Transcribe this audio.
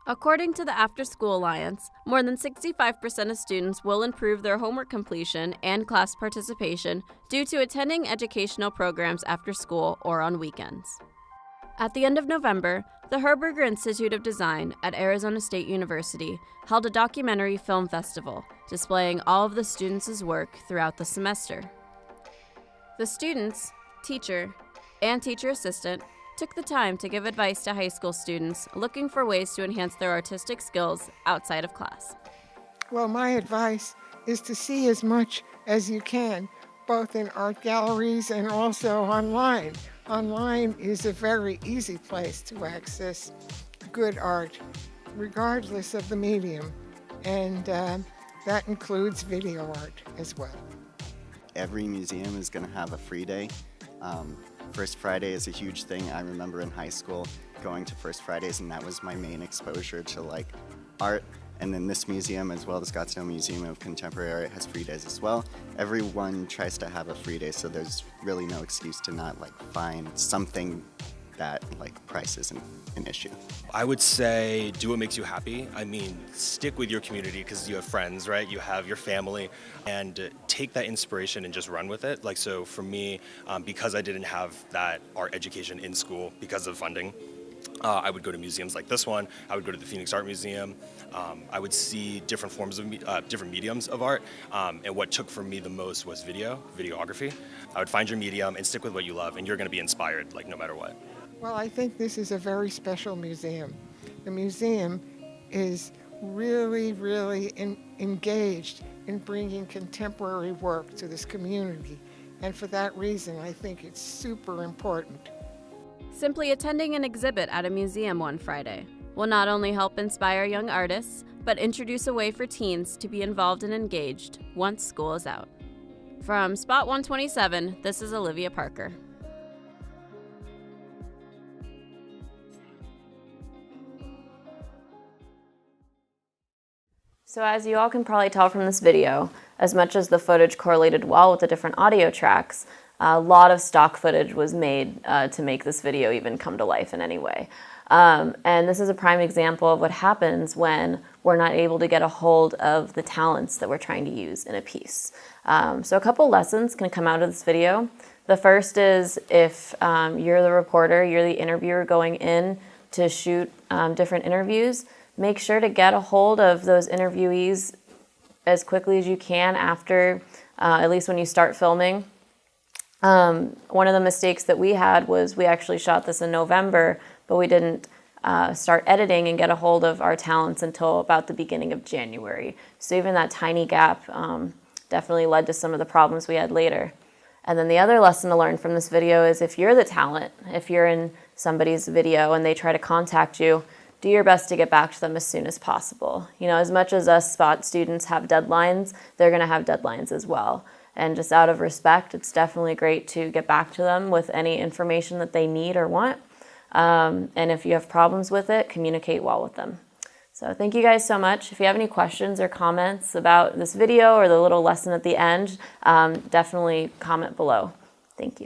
According to the After School Alliance, more than 65% of students will improve their homework completion and class participation due to attending educational programs after school or on weekends. At the end of November, the Herberger Institute of Design at Arizona State University held a documentary film festival displaying all of the students' work throughout the semester. The students, teacher, and teacher assistant took the time to give advice to high school students looking for ways to enhance their artistic skills outside of class. Well, my advice is to see as much as you can, both in art galleries and also online. Online is a very easy place to access good art, regardless of the medium, and that includes video art as well. Every museum is going to have a free day. First Friday is a huge thing. I remember in high school going to First Fridays, and that was my main exposure to art. And then this museum, as well, the Scottsdale Museum of Contemporary Art, has free days as well. Everyone tries to have a free day, so there's really no excuse to not find something that price isn't an issue. I would say do what makes you happy. I mean, stick with your community because you have friends, right? You have your family, and take that inspiration and just run with it. So for me, because I didn't have that art education in school because of funding, I would go to museums like this one. I would go to the Phoenix Art Museum. I would see different forms of different mediums of art. And what took for me the most was videography. I would find your medium and stick with what you love, and you're going to be inspired, no matter what. Well, I think this is a very special museum. The museum is really, really engaged in bringing contemporary work to this community. And for that reason, I think it's super important. Simply attending an exhibit at a museum one Friday will not only help inspire young artists, but introduce a way for teens to be involved and engaged once school is out. From Spot 127, this is Olivia Parker. So as you all can probably tell from this video, as much as the footage correlated well with the different audio tracks, a lot of stock footage was made to make this video even come to life in any way. And this is a prime example of what happens when we're not able to get a hold of the talents that we're trying to use in a piece. So a couple lessons can come out of this video. The first is if you're the reporter, you're the interviewer going in to shoot different interviews, make sure to get a hold of those interviewees as quickly as you can after, at least when you start filming. One of the mistakes that we had was we actually shot this in November, but we didn't start editing and get a hold of our talents until about the beginning of January. So even that tiny gap definitely led to some of the problems we had later. And then the other lesson to learn from this video is if you're the talent, if you're in somebody's video and they try to contact you, do your best to get back to them as soon as possible. As much as us Spot students have deadlines, they're going to have deadlines as well. And just out of respect, it's definitely great to get back to them with any information that they need or want. And if you have problems with it, communicate well with them. So thank you guys so much. If you have any questions or comments about this video or the little lesson at the end, definitely comment below. Thank you.